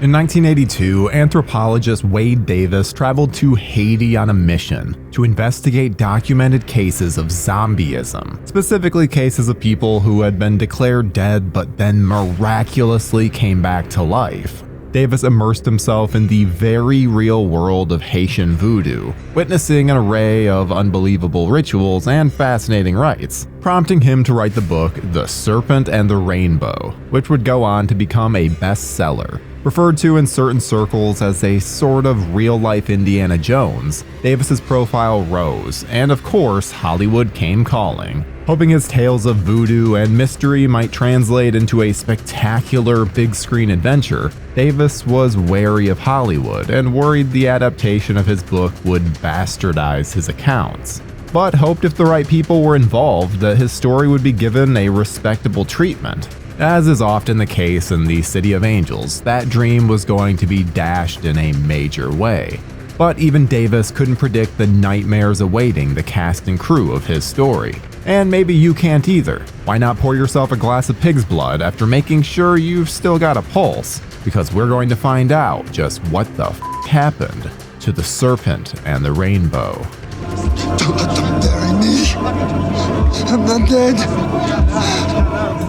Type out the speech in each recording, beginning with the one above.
In 1982, anthropologist Wade Davis traveled to Haiti on a mission to investigate documented cases of zombieism, specifically cases of people who had been declared dead but then miraculously came back to life. Davis immersed himself in the very real world of Haitian Voodoo, witnessing an array of unbelievable rituals and fascinating rites, prompting him to write the book The Serpent and the Rainbow, which would go on to become a bestseller. Referred to in certain circles as a sort of real-life Indiana Jones, Davis's profile rose, and of course, Hollywood came calling. Hoping his tales of voodoo and mystery might translate into a spectacular big-screen adventure, Davis was wary of Hollywood and worried the adaptation of his book would bastardize his accounts, but hoped if the right people were involved that his story would be given a respectable treatment. As is often the case in the City of Angels, that dream was going to be dashed in a major way. But even Davis couldn't predict the nightmares awaiting the cast and crew of his story. And maybe you can't either. Why not pour yourself a glass of pig's blood after making sure you've still got a pulse? Because we're going to find out just what the happened to the Serpent and the Rainbow. Don't let them bury me. I'm not dead.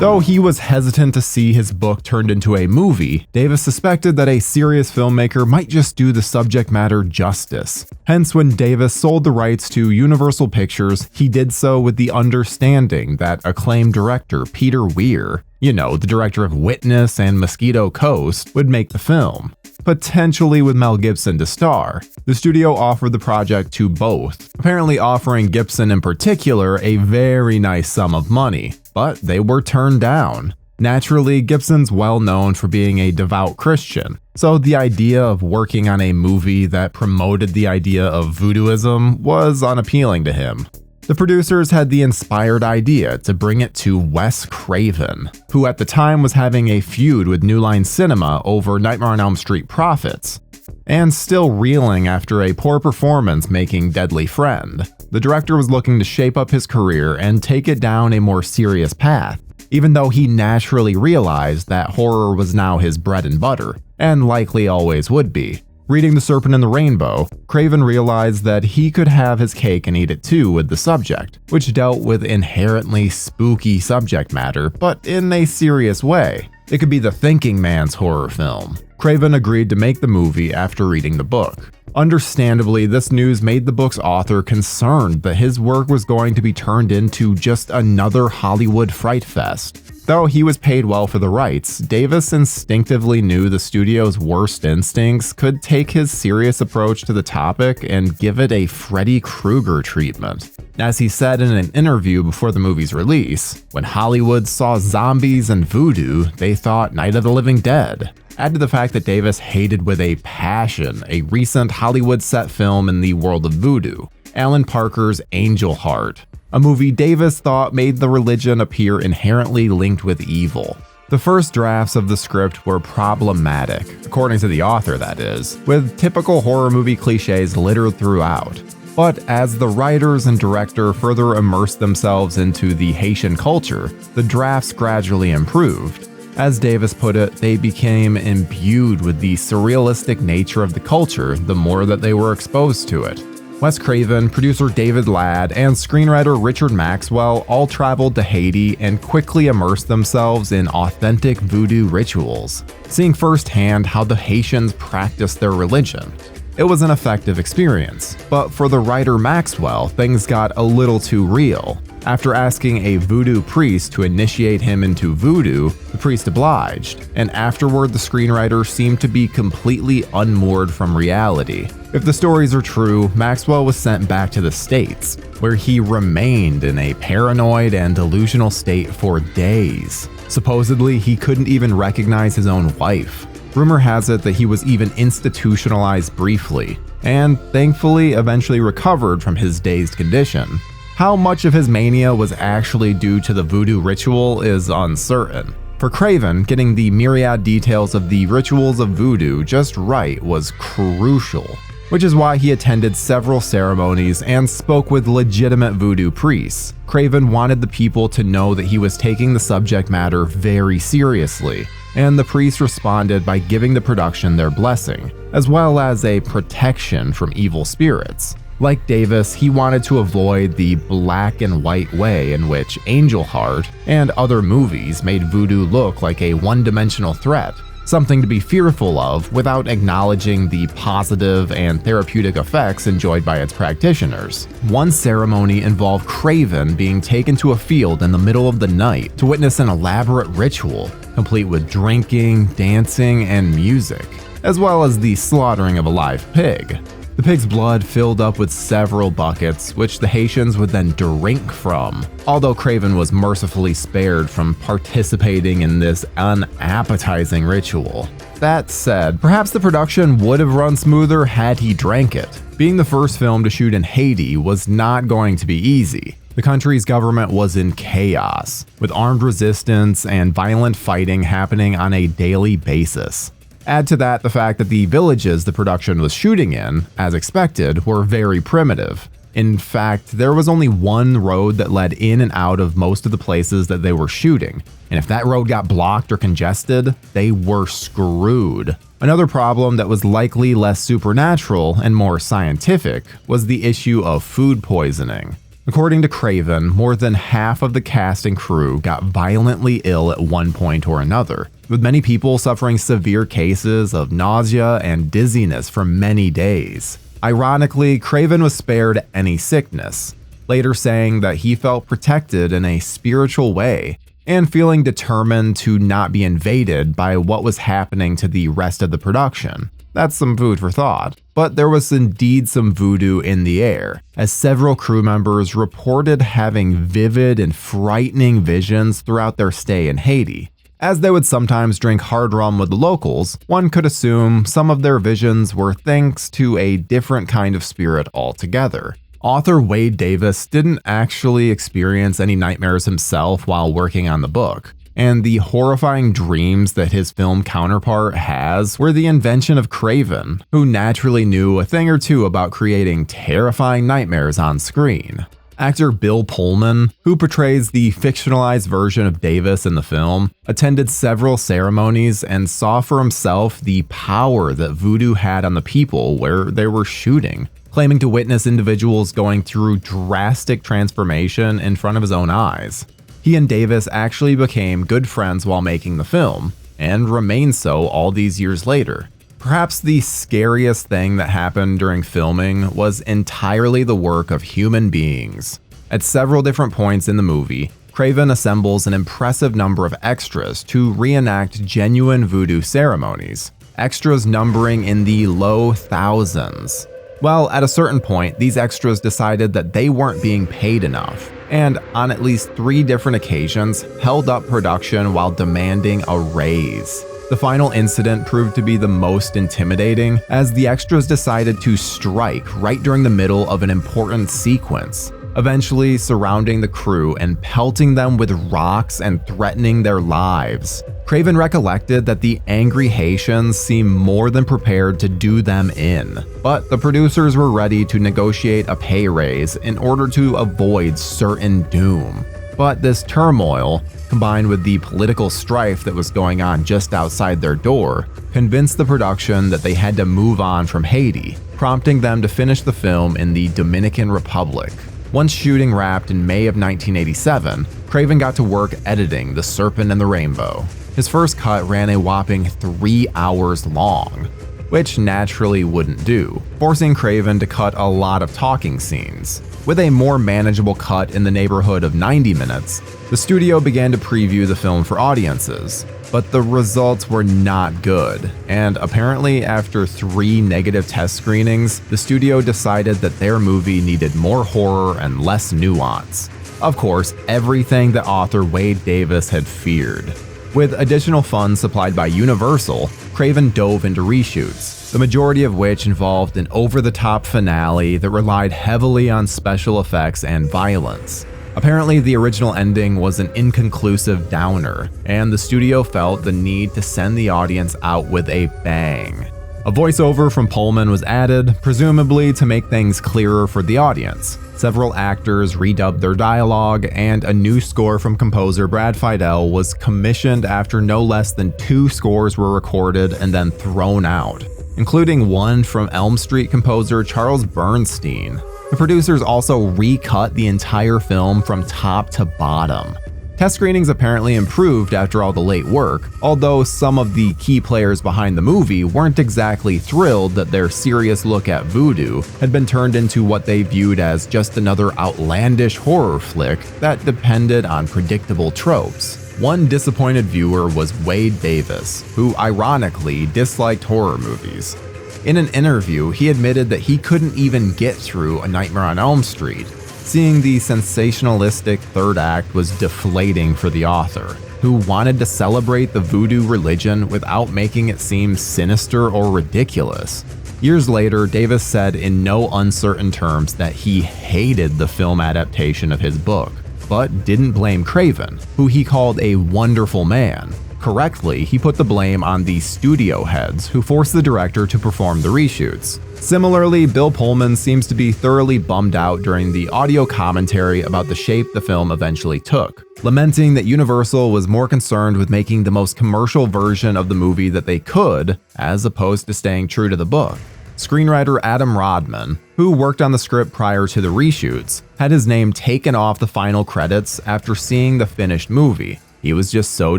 Though he was hesitant to see his book turned into a movie, Davis suspected that a serious filmmaker might just do the subject matter justice. Hence, when Davis sold the rights to Universal Pictures, he did so with the understanding that acclaimed director Peter Weir, the director of Witness and Mosquito Coast, would make the film, potentially with Mel Gibson to star. The studio offered the project to both, apparently offering Gibson in particular a very nice sum of money, but they were turned down. Naturally, Gibson's well known for being a devout Christian, so the idea of working on a movie that promoted the idea of voodooism was unappealing to him. The producers had the inspired idea to bring it to Wes Craven, who at the time was having a feud with New Line Cinema over Nightmare on Elm Street profits, and still reeling after a poor performance making Deadly Friend. The director was looking to shape up his career and take it down a more serious path, even though he naturally realized that horror was now his bread and butter, and likely always would be. Reading The Serpent and the Rainbow, Craven realized that he could have his cake and eat it too with the subject, which dealt with inherently spooky subject matter, but in a serious way. It could be the thinking man's horror film. Craven agreed to make the movie after reading the book. Understandably, this news made the book's author concerned that his work was going to be turned into just another Hollywood fright fest. Though he was paid well for the rights, Davis instinctively knew the studio's worst instincts could take his serious approach to the topic and give it a Freddy Krueger treatment. As he said in an interview before the movie's release, when Hollywood saw zombies and voodoo, they thought Night of the Living Dead. Add to the fact that Davis hated with a passion a recent Hollywood set film in the world of voodoo, Alan Parker's Angel Heart, a movie Davis thought made the religion appear inherently linked with evil. The first drafts of the script were problematic, according to the author that is, with typical horror movie cliches littered throughout. But as the writers and director further immersed themselves into the Haitian culture, the drafts gradually improved. As Davis put it, they became imbued with the surrealistic nature of the culture the more that they were exposed to it. Wes Craven, producer David Ladd, and screenwriter Richard Maxwell all traveled to Haiti and quickly immersed themselves in authentic voodoo rituals, seeing firsthand how the Haitians practiced their religion. It was an effective experience, but for the writer Maxwell, things got a little too real. After asking a voodoo priest to initiate him into voodoo, the priest obliged, and afterward the screenwriter seemed to be completely unmoored from reality. If the stories are true, Maxwell was sent back to the States, where he remained in a paranoid and delusional state for days. Supposedly, he couldn't even recognize his own wife. Rumor has it that he was even institutionalized briefly, and thankfully eventually recovered from his dazed condition. How much of his mania was actually due to the voodoo ritual is uncertain. For Craven, getting the myriad details of the rituals of voodoo just right was crucial, which is why he attended several ceremonies and spoke with legitimate voodoo priests. Craven wanted the people to know that he was taking the subject matter very seriously, and the priest responded by giving the production their blessing, as well as a protection from evil spirits. Like Davis, he wanted to avoid the black and white way in which Angel Heart and other movies made voodoo look like a one-dimensional threat, something to be fearful of without acknowledging the positive and therapeutic effects enjoyed by its practitioners. One ceremony involved Craven being taken to a field in the middle of the night to witness an elaborate ritual, complete with drinking, dancing, and music, as well as the slaughtering of a live pig. The pig's blood filled up with several buckets, which the Haitians would then drink from, although Craven was mercifully spared from participating in this unappetizing ritual. That said, perhaps the production would have run smoother had he drank it. Being the first film to shoot in Haiti was not going to be easy. The country's government was in chaos, with armed resistance and violent fighting happening on a daily basis. Add to that the fact that the villages the production was shooting in, as expected, were very primitive. In fact, there was only one road that led in and out of most of the places that they were shooting, and if that road got blocked or congested, they were screwed. Another problem that was likely less supernatural and more scientific was the issue of food poisoning. According to Craven, more than half of the cast and crew got violently ill at one point or another, with many people suffering severe cases of nausea and dizziness for many days. Ironically, Craven was spared any sickness, later saying that he felt protected in a spiritual way and feeling determined to not be invaded by what was happening to the rest of the production. That's some food for thought. But there was indeed some voodoo in the air, as several crew members reported having vivid and frightening visions throughout their stay in Haiti. As they would sometimes drink hard rum with the locals, one could assume some of their visions were thanks to a different kind of spirit altogether. Author Wade Davis didn't actually experience any nightmares himself while working on the book, and the horrifying dreams that his film counterpart has were the invention of Craven, who naturally knew a thing or two about creating terrifying nightmares on screen. Actor Bill Pullman, who portrays the fictionalized version of Davis in the film, attended several ceremonies and saw for himself the power that voodoo had on the people where they were shooting, claiming to witness individuals going through drastic transformation in front of his own eyes. He and Davis actually became good friends while making the film, and remain so all these years later. Perhaps the scariest thing that happened during filming was entirely the work of human beings. At several different points in the movie, Craven assembles an impressive number of extras to reenact genuine voodoo ceremonies, extras numbering in the low thousands. Well, at a certain point, these extras decided that they weren't being paid enough, and on at least 3 different occasions held up production while demanding a raise. The final incident proved to be the most intimidating, as the extras decided to strike right during the middle of an important sequence, eventually surrounding the crew and pelting them with rocks and threatening their lives. Craven recollected that the angry Haitians seemed more than prepared to do them in, but the producers were ready to negotiate a pay raise in order to avoid certain doom. But this turmoil, combined with the political strife that was going on just outside their door, convinced the production that they had to move on from Haiti, prompting them to finish the film in the Dominican Republic. Once shooting wrapped in May of 1987, Craven got to work editing The Serpent and the Rainbow. His first cut ran a whopping 3 hours long, which naturally wouldn't do, forcing Craven to cut a lot of talking scenes. With a more manageable cut in the neighborhood of 90 minutes, the studio began to preview the film for audiences, but the results were not good, and apparently after 3 negative test screenings, the studio decided that their movie needed more horror and less nuance. Of course, everything that author Wade Davis had feared. With additional funds supplied by Universal, Craven dove into reshoots, the majority of which involved an over-the-top finale that relied heavily on special effects and violence. Apparently, the original ending was an inconclusive downer, and the studio felt the need to send the audience out with a bang. A voiceover from Pullman was added, presumably to make things clearer for the audience. Several actors redubbed their dialogue, and a new score from composer Brad Fiedel was commissioned after no less than 2 scores were recorded and then thrown out, including one from Elm Street composer Charles Bernstein. The producers also recut the entire film from top to bottom. Test screenings apparently improved after all the late work, although some of the key players behind the movie weren't exactly thrilled that their serious look at voodoo had been turned into what they viewed as just another outlandish horror flick that depended on predictable tropes. One disappointed viewer was Wade Davis, who ironically disliked horror movies. In an interview, he admitted that he couldn't even get through A Nightmare on Elm Street. Seeing the sensationalistic third act was deflating for the author, who wanted to celebrate the voodoo religion without making it seem sinister or ridiculous. Years later, Davis said in no uncertain terms that he hated the film adaptation of his book, but didn't blame Craven, who he called a wonderful man. Correctly, he put the blame on the studio heads who forced the director to perform the reshoots. Similarly, Bill Pullman seems to be thoroughly bummed out during the audio commentary about the shape the film eventually took, lamenting that Universal was more concerned with making the most commercial version of the movie that they could, as opposed to staying true to the book. Screenwriter Adam Rodman, who worked on the script prior to the reshoots, had his name taken off the final credits after seeing the finished movie. He was just so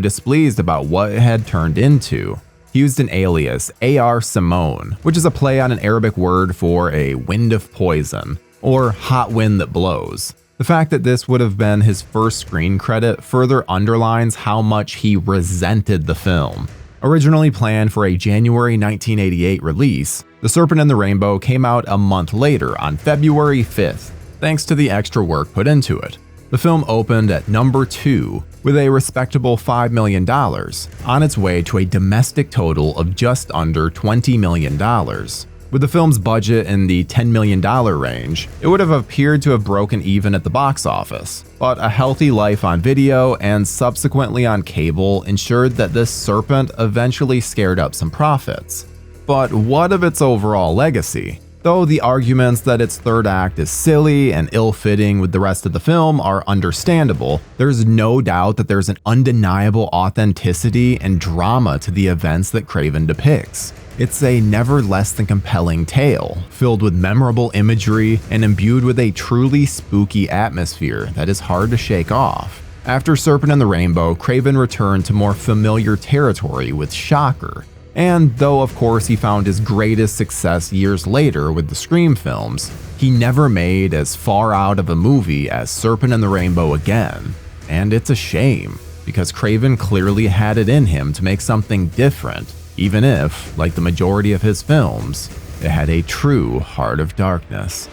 displeased about what it had turned into. He used an alias, A.R. Simone, which is a play on an Arabic word for a wind of poison, or hot wind that blows. The fact that this would have been his first screen credit further underlines how much he resented the film. Originally planned for a January 1988 release, The Serpent and the Rainbow came out a month later on February 5th, thanks to the extra work put into it. The film opened at number 2 with a respectable $5 million, on its way to a domestic total of just under $20 million. With the film's budget in the $10 million range, it would have appeared to have broken even at the box office, but a healthy life on video and subsequently on cable ensured that this Serpent eventually scared up some profits. But what of its overall legacy? Though the arguments that its third act is silly and ill-fitting with the rest of the film are understandable, there's no doubt that there's an undeniable authenticity and drama to the events that Craven depicts. It's a never less than compelling tale, filled with memorable imagery and imbued with a truly spooky atmosphere that is hard to shake off. After Serpent and the Rainbow, Craven returned to more familiar territory with Shocker. And though of course he found his greatest success years later with the Scream films, he never made as far out of a movie as Serpent and the Rainbow again. And it's a shame, because Craven clearly had it in him to make something different, even if, like the majority of his films, it had a true heart of darkness.